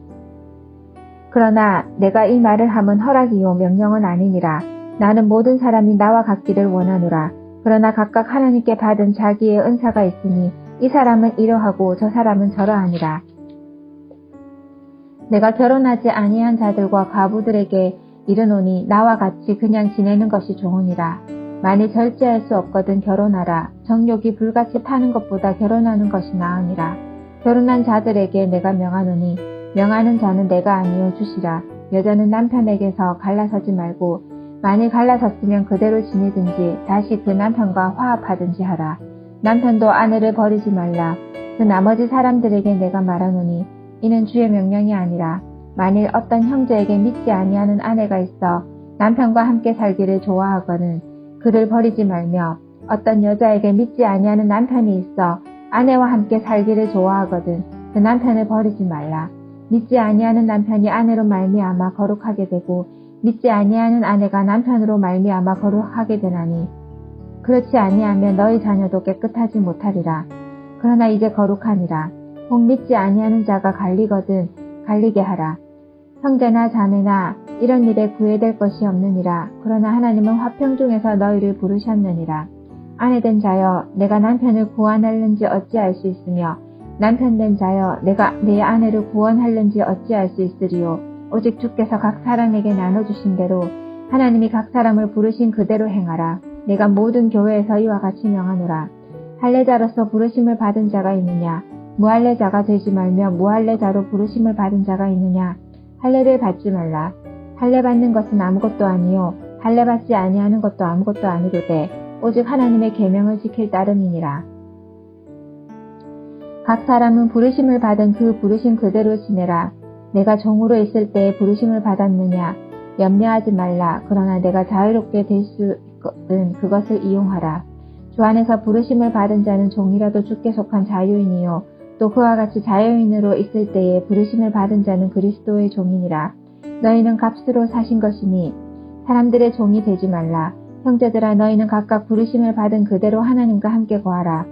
그러나 내가 이 말을 함은 허락이요 명령은 아니니라. 나는 모든 사람이 나와 같기를 원하노라. 그러나 각각 하나님께 받은 자기의 은사가 있으니 이 사람은 이러하고 저 사람은 저러하니라. 내가 결혼하지 아니한 자들과 과부들에게 이르노니 나와 같이 그냥 지내는 것이 좋으니라. 만일 절제할 수 없거든 결혼하라. 정욕이 불같이 타는 것보다 결혼하는 것이 나으니라. 결혼한 자들에게 내가 명하노니 명하는 자는 내가 아니요 주시라. 여자는 남편에게서 갈라서지 말고 만일 갈라섰으면 그대로 지내든지 다시 그 남편과 화합하든지 하라. 남편도 아내를 버리지 말라. 그 나머지 사람들에게 내가 말하노니 이는 주의 명령이 아니라 만일 어떤 형제에게 믿지 아니하는 아내가 있어 남편과 함께 살기를 좋아하거든 그를 버리지 말며 어떤 여자에게 믿지 아니하는 남편이 있어 아내와 함께 살기를 좋아하거든 그 남편을 버리지 말라. 믿지 아니하는 남편이 아내로 말미암아 거룩하게 되고 믿지 아니하는 아내가 남편으로 말미암아 거룩하게 되나니 그렇지 아니하면 너희 자녀도 깨끗하지 못하리라. 그러나 이제 거룩하니라. 혹 믿지 아니하는 자가 갈리거든 갈리게 하라. 형제나 자매나 이런 일에 구애될 것이 없느니라. 그러나 하나님은 화평 중에서 너희를 부르셨느니라. 아내된 자여 내가 남편을 구원하려는지 어찌할 수 있으며 남편된 자여 내가 내 아내를 구원하려는지 어찌할 수 있으리요. 오직 주께서 각 사람에게 나눠주신 대로 하나님이 각 사람을 부르신 그대로 행하라. 내가 모든 교회에서 이와 같이 명하노라. 할례자로서 부르심을 받은 자가 있느냐? 무할례자가 되지 말며 무할례자로 부르심을 받은 자가 있느냐? 할례를 받지 말라. 할례 받는 것은 아무것도 아니요 할례 받지 아니하는 것도 아무것도 아니로되 오직 하나님의 계명을 지킬 따름이니라. 각 사람은 부르심을 받은 그 부르심 그대로 지내라. 내가 종으로 있을 때에 부르심을 받았느냐? 염려하지 말라. 그러나 내가 자유롭게 될 수 있거든 그것을 이용하라. 주 안에서 부르심을 받은 자는 종이라도 주께 속한 자유인이요 또 그와 같이 자유인으로 있을 때에 부르심을 받은 자는 그리스도의 종이니라. 너희는 값으로 사신 것이니 사람들의 종이 되지 말라. 형제들아 너희는 각각 부르심을 받은 그대로 하나님과 함께 거하라.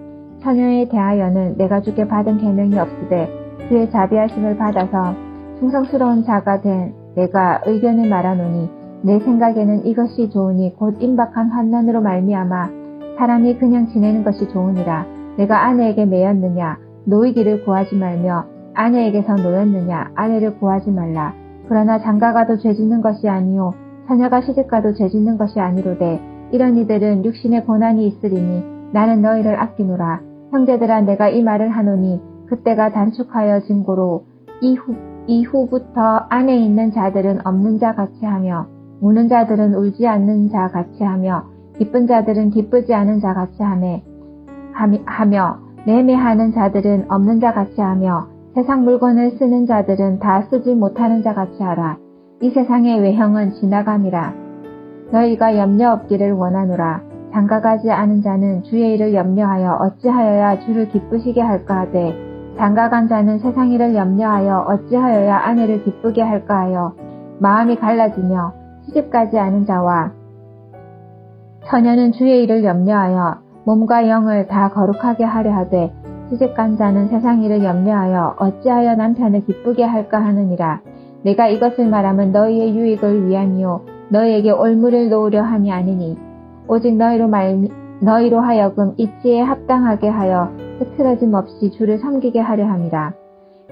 처녀에 대하여는 내가 주께 받은 계명이 없으되 주의 자비하심을 받아서 충성스러운 자가 된 내가 의견을 말하노니 내 생각에는 이것이 좋으니 곧 임박한 환난으로 말미암아 사람이 그냥 지내는 것이 좋으니라. 내가 아내에게 매였느냐? 노이기를 구하지 말며 아내에게서 노였느냐? 아내를 구하지 말라. 그러나 장가가도 죄짓는 것이 아니요 처녀가 시집가도 죄짓는 것이 아니로되 이런 이들은 육신의 고난이 있으리니 나는 너희를 아끼노라. 형제들아 내가 이 말을 하노니 그때가 단축하여 진고로 이후부터 안에 있는 자들은 없는 자 같이 하며 우는 자들은 울지 않는 자 같이 하며 기쁜 자들은 기쁘지 않은 자 같이 하며 매매하는 자들은 없는 자 같이 하며 세상 물건을 쓰는 자들은 다 쓰지 못하는 자 같이 하라. 이 세상의 외형은 지나감이라. 너희가 염려 없기를 원하노라. 장가가지 않은 자는 주의 일을 염려하여 어찌하여야 주를 기쁘시게 할까 하되 장가간 자는 세상 일을 염려하여 어찌하여야 아내를 기쁘게 할까 하여 마음이 갈라지며 시집가지 않은 자와 처녀는 주의 일을 염려하여 몸과 영을 다 거룩하게 하려 하되 시집간 자는 세상 일을 염려하여 어찌하여 남편을 기쁘게 할까 하느니라. 내가 이것을 말하면 너희의 유익을 위함이요 너희에게 올무를 놓으려 함이 아니니 오직 너희로 하여금 이치에 합당하게 하여 흐트러짐 없이 주를 섬기게 하려 함이라.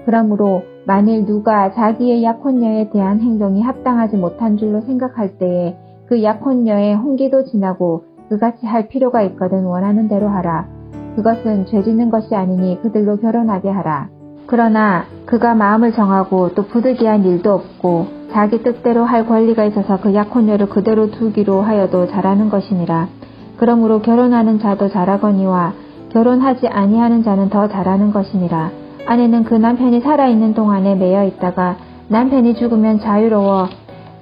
그러므로 만일 누가 자기의 약혼녀에 대한 행동이 합당하지 못한 줄로 생각할 때에 그 약혼녀의 혼기도 지나고 그같이 할 필요가 있거든 원하는 대로 하라. 그것은 죄짓는 것이 아니니 그들로 결혼하게 하라. 그러나 그가 마음을 정하고 또 부득이한 일도 없고 자기 뜻대로 할 권리가 있어서 그 약혼녀를 그대로 두기로 하여도 잘하는 것이니라. 그러므로 결혼하는 자도 잘하거니와 결혼하지 아니하는 자는 더 잘하는 것이니라. 아내는 그 남편이 살아있는 동안에 매여 있다가 남편이 죽으면 자유로워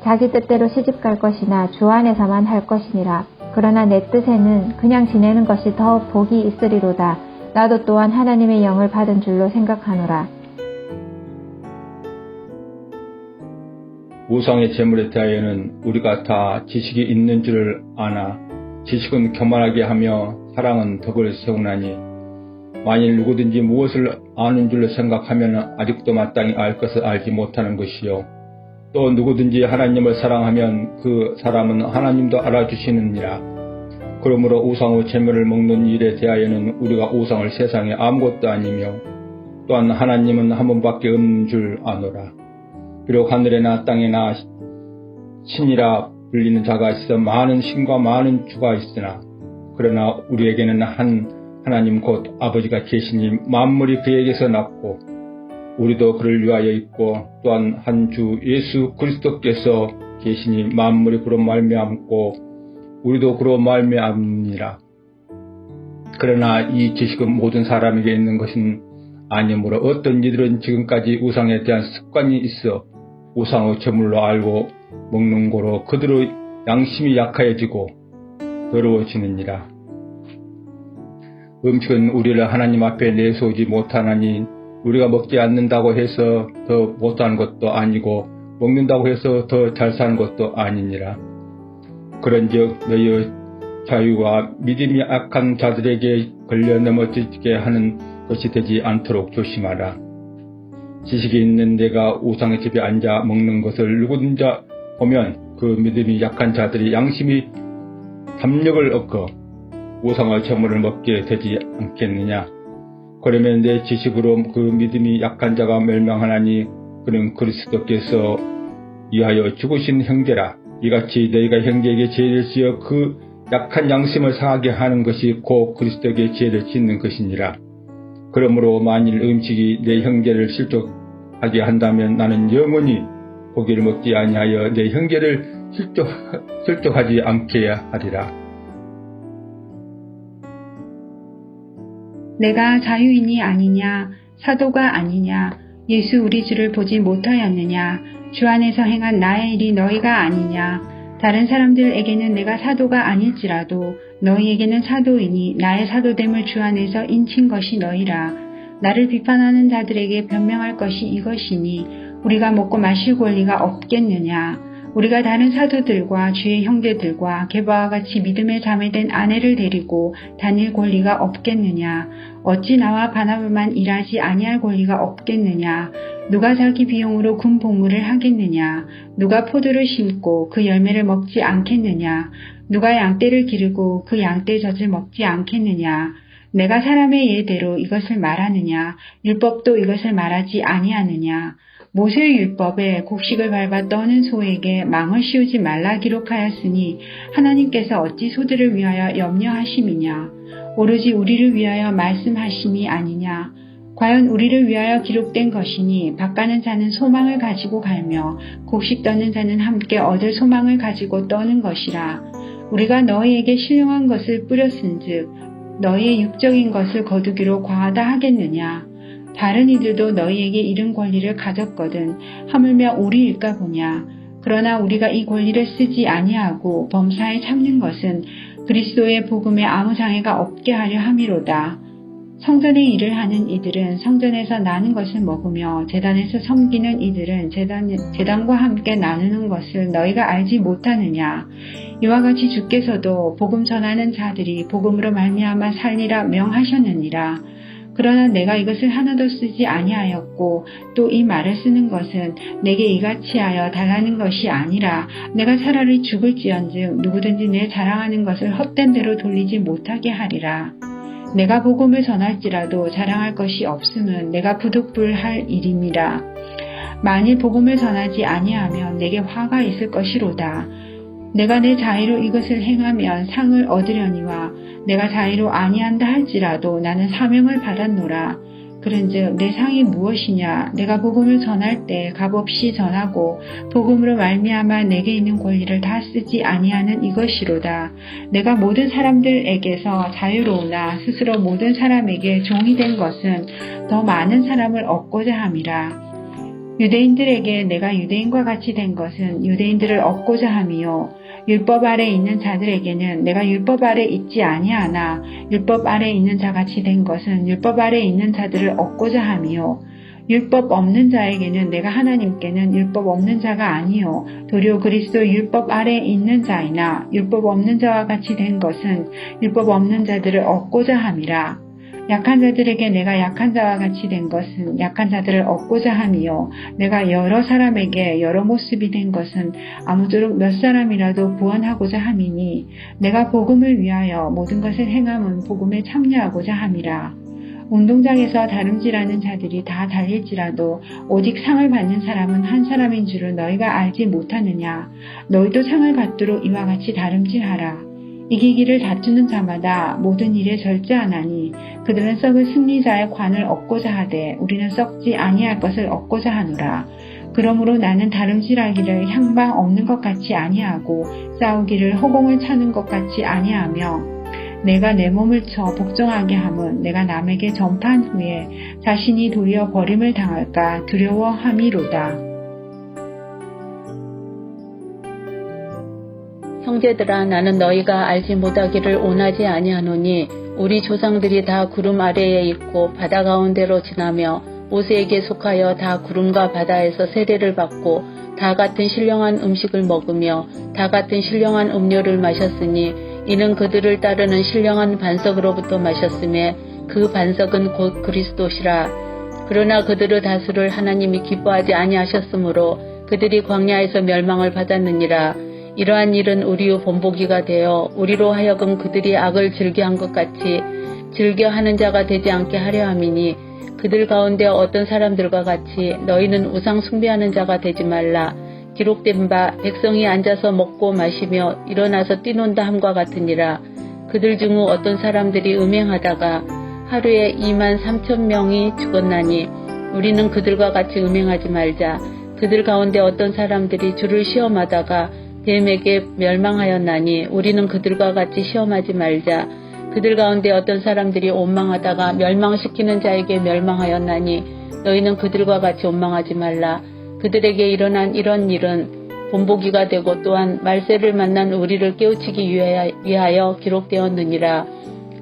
자기 뜻대로 시집갈 것이나 주 안에서만 할 것이니라. 그러나 내 뜻에는 그냥 지내는 것이 더 복이 있으리로다. 나도 또한 하나님의 영을 받은 줄로 생각하노라. 우상의 제물에 대하여는 우리가 다 지식이 있는 줄을 아나 지식은 교만하게 하며 사랑은 덕을 세우나니 만일 누구든지 무엇을 아는 줄로 생각하면 아직도 마땅히 알 것을 알지 못하는 것이요 또 누구든지 하나님을 사랑하면 그 사람은 하나님도 알아주시느니라. 그러므로 우상의 제물을 먹는 일에 대하여는 우리가 우상을 세상에 아무것도 아니며 또한 하나님은 한 분밖에 없는 줄 아노라. 비록 하늘에나 땅에나 신이라 불리는 자가 있어 많은 신과 많은 주가 있으나 그러나 우리에게는 한 하나님 곧 아버지가 계시니 만물이 그에게서 났고 우리도 그를 위하여 있고 또한 한 주 예수 그리스도께서 계시니 만물이 그로 말미암고 우리도 그로 말미암니라. 그러나 이 지식은 모든 사람에게 있는 것은 아니므로 어떤 이들은 지금까지 우상에 대한 습관이 있어 우상의 제물로 알고 먹는 고로 그들의 양심이 약해지고 더러워지느니라. 음식은 우리를 하나님 앞에 내세우지 못하나니 우리가 먹지 않는다고 해서 더 못하는 것도 아니고 먹는다고 해서 더 잘 사는 것도 아니니라. 그런즉 너희의 자유와 믿음이 악한 자들에게 걸려 넘어지게 하는 것이 되지 않도록 조심하라. 지식이 있는 내가 우상의 집에 앉아 먹는 것을 누구든지 보면 그 믿음이 약한 자들이 양심이 담력을 얻고 우상의 제물을 먹게 되지 않겠느냐. 그러면 내 지식으로 그 믿음이 약한 자가 멸망하나니 그는 그리스도께서 위하여 죽으신 형제라. 이같이 너희가 형제에게 죄를 지어 그 약한 양심을 상하게 하는 것이 곧 그리스도에게 죄를 짓는 것이니라. 그러므로 만일 음식이 내 형제를 실족하게 한다면 나는 영원히 고기를 먹지 아니하여 내 형제를 실족하지 않게 하리라. 내가 자유인이 아니냐, 사도가 아니냐, 예수 우리 주를 보지 못하였느냐, 주 안에서 행한 나의 일이 너희가 아니냐. 다른 사람들에게는 내가 사도가 아닐지라도 너희에게는 사도이니 나의 사도됨을 주 안에서 인친 것이 너희라. 나를 비판하는 자들에게 변명할 것이 이것이니 우리가 먹고 마실 권리가 없겠느냐. 우리가 다른 사도들과 주의 형제들과 게바와 같이 믿음에 자매된 아내를 데리고 다닐 권리가 없겠느냐. 어찌 나와 바나바만 일하지 아니할 권리가 없겠느냐. 누가 자기 비용으로 군 복무를 하겠느냐. 누가 포도를 심고 그 열매를 먹지 않겠느냐. 누가 양떼를 기르고 그 양떼 젖을 먹지 않겠느냐. 내가 사람의 예대로 이것을 말하느냐. 율법도 이것을 말하지 아니하느냐. 모세의 율법에 곡식을 밟아 떠는 소에게 망을 씌우지 말라 기록하였으니 하나님께서 어찌 소들을 위하여 염려하심이냐. 오로지 우리를 위하여 말씀하심이 아니냐. 과연 우리를 위하여 기록된 것이니 밭가는 자는 소망을 가지고 갈며 곡식 떠는 자는 함께 얻을 소망을 가지고 떠는 것이라. 우리가 너희에게 신령한 것을 뿌렸은즉 너희의 육적인 것을 거두기로 과하다 하겠느냐. 다른 이들도 너희에게 이런 권리를 가졌거든 하물며 우리일까 보냐. 그러나 우리가 이 권리를 쓰지 아니하고 범사에 참는 것은 그리스도의 복음에 아무 장애가 없게 하려 함이로다. 성전의 일을 하는 이들은 성전에서 나는 것을 먹으며 제단에서 섬기는 이들은 제단과 함께 나누는 것을 너희가 알지 못하느냐. 이와 같이 주께서도 복음 전하는 자들이 복음으로 말미암아 살리라 명하셨느니라. 그러나 내가 이것을 하나도 쓰지 아니하였고 또 이 말을 쓰는 것은 내게 이같이 하여 달라는 것이 아니라 내가 차라리 죽을지언즉 누구든지 내 자랑하는 것을 헛된 대로 돌리지 못하게 하리라. 내가 복음을 전할지라도 자랑할 것이 없음은 내가 부득불할 일임이라. 만일 복음을 전하지 아니하면 내게 화가 있을 것이로다. 내가 내 자의로 이것을 행하면 상을 얻으려니와 내가 자의로 아니한다 할지라도 나는 사명을 받았노라. 그런즉 내 상이 무엇이냐? 내가 복음을 전할 때 값없이 전하고 복음으로 말미암아 내게 있는 권리를 다 쓰지 아니하는 이것이로다. 내가 모든 사람들에게서 자유로우나 스스로 모든 사람에게 종이 된 것은 더 많은 사람을 얻고자 함이라. 유대인들에게 내가 유대인과 같이 된 것은 유대인들을 얻고자 함이요. 율법 아래 있는 자들에게는 내가 율법 아래 있지 아니하나 율법 아래 있는 자같이 된 것은 율법 아래 있는 자들을 얻고자 함이요. 율법 없는 자에게는 내가 하나님께는 율법 없는 자가 아니요 도리어 그리스도 율법 아래 있는 자이나 율법 없는 자와 같이 된 것은 율법 없는 자들을 얻고자 함이라. 약한 자들에게 내가 약한 자와 같이 된 것은 약한 자들을 얻고자 함이요 내가 여러 사람에게 여러 모습이 된 것은 아무쪼록 몇 사람이라도 구원하고자 함이니 내가 복음을 위하여 모든 것을 행함은 복음에 참여하고자 함이라. 운동장에서 다름질하는 자들이 다 달릴지라도 오직 상을 받는 사람은 한 사람인 줄을 너희가 알지 못하느냐. 너희도 상을 받도록 이와 같이 다름질하라. 이기기를 다투는 자마다 모든 일에 절제하나니 그들은 썩을 승리자의 관을 얻고자 하되 우리는 썩지 아니할 것을 얻고자 하노라. 그러므로 나는 다름질하기를 향방 없는 것 같이 아니하고 싸우기를 허공을 차는 것 같이 아니하며 내가 내 몸을 쳐 복종하게 함은 내가 남에게 전파한 후에 자신이 도리어 버림을 당할까 두려워함이로다. 형제들아, 나는 너희가 알지 못하기를 원하지 아니하노니 우리 조상들이 다 구름 아래에 있고 바다 가운데로 지나며 모세에게 속하여 다 구름과 바다에서 세례를 받고 다 같은 신령한 음식을 먹으며 다 같은 신령한 음료를 마셨으니 이는 그들을 따르는 신령한 반석으로부터 마셨음에 그 반석은 곧 그리스도시라. 그러나 그들의 다수를 하나님이 기뻐하지 아니하셨으므로 그들이 광야에서 멸망을 받았느니라. 이러한 일은 우리의 본보기가 되어 우리로 하여금 그들이 악을 즐겨한 것 같이 즐겨하는 자가 되지 않게 하려 함이니 그들 가운데 어떤 사람들과 같이 너희는 우상 숭배하는 자가 되지 말라. 기록된 바 백성이 앉아서 먹고 마시며 일어나서 뛰논다 함과 같으니라. 그들 중 어떤 사람들이 음행하다가 하루에 23,000명이 죽었나니 우리는 그들과 같이 음행하지 말자. 그들 가운데 어떤 사람들이 주를 시험하다가 뱀에게 멸망하였나니 우리는 그들과 같이 시험하지 말자. 그들 가운데 어떤 사람들이 원망하다가 멸망시키는 자에게 멸망하였나니 너희는 그들과 같이 원망하지 말라. 그들에게 일어난 이런 일은 본보기가 되고 또한 말세를 만난 우리를 깨우치기 위하여 기록되었느니라.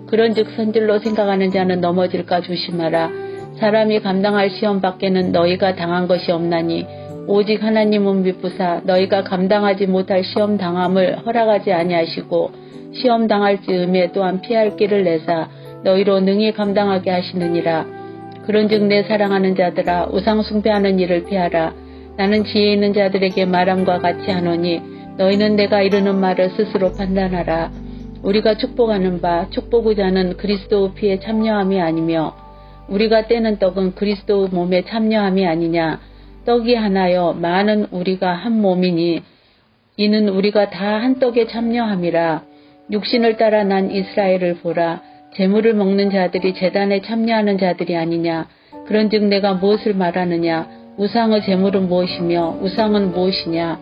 그런즉 선질로 생각하는 자는 넘어질까 조심하라. 사람이 감당할 시험 밖에는 너희가 당한 것이 없나니 오직 하나님은 미쁘사 너희가 감당하지 못할 시험 당함을 허락하지 아니하시고 시험 당할 즈음에 또한 피할 길을 내사 너희로 능히 감당하게 하시느니라. 그런즉 내 사랑하는 자들아, 우상 숭배하는 일을 피하라. 나는 지혜 있는 자들에게 말함과 같이 하노니 너희는 내가 이르는 말을 스스로 판단하라. 우리가 축복하는 바 축복의 자는 그리스도의 피에 참여함이 아니며 우리가 떼는 떡은 그리스도의 몸에 참여함이 아니냐. 떡이 하나여 많은 우리가 한 몸이니 이는 우리가 다 한 떡에 참여함이라. 육신을 따라 난 이스라엘을 보라. 제물을 먹는 자들이 제단에 참여하는 자들이 아니냐. 그런즉 내가 무엇을 말하느냐. 우상의 제물은 무엇이며 우상은 무엇이냐.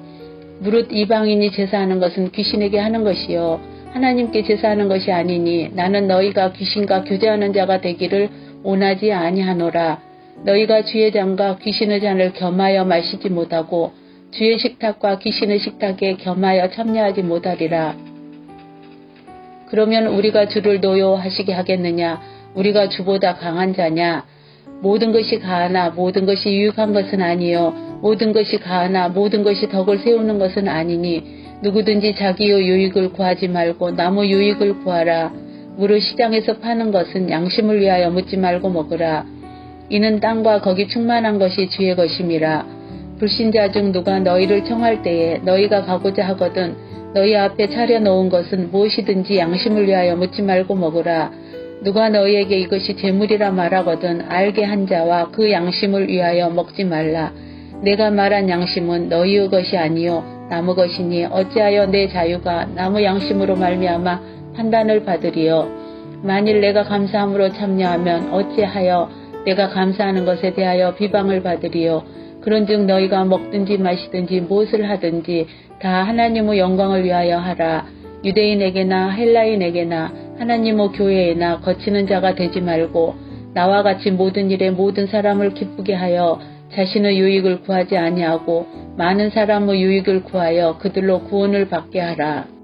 무릇 이방인이 제사하는 것은 귀신에게 하는 것이요 하나님께 제사하는 것이 아니니 나는 너희가 귀신과 교제하는 자가 되기를 원하지 아니하노라. 너희가 주의 잔과 귀신의 잔을 겸하여 마시지 못하고 주의 식탁과 귀신의 식탁에 겸하여 참여하지 못하리라. 그러면 우리가 주를 노여워하시게 하겠느냐. 우리가 주보다 강한 자냐. 모든 것이 가하나 모든 것이 유익한 것은 아니요 모든 것이 가하나 모든 것이 덕을 세우는 것은 아니니 누구든지 자기의 유익을 구하지 말고 남의 유익을 구하라. 무릇 시장에서 파는 것은 양심을 위하여 묻지 말고 먹으라. 이는 땅과 거기 충만한 것이 주의 것임이라. 불신자 중 누가 너희를 청할 때에 너희가 가고자 하거든 너희 앞에 차려놓은 것은 무엇이든지 양심을 위하여 묻지 말고 먹으라. 누가 너희에게 이것이 재물이라 말하거든 알게 한 자와 그 양심을 위하여 먹지 말라. 내가 말한 양심은 너희의 것이 아니요 남의 것이니 어찌하여 내 자유가 남의 양심으로 말미암아 판단을 받으리요. 만일 내가 감사함으로 참여하면 어찌하여 내가 감사하는 것에 대하여 비방을 받으리요. 그런즉 너희가 먹든지 마시든지 무엇을 하든지 다 하나님의 영광을 위하여 하라. 유대인에게나 헬라인에게나 하나님의 교회에나 거치는 자가 되지 말고 나와 같이 모든 일에 모든 사람을 기쁘게 하여 자신의 유익을 구하지 아니하고 많은 사람의 유익을 구하여 그들로 구원을 받게 하라.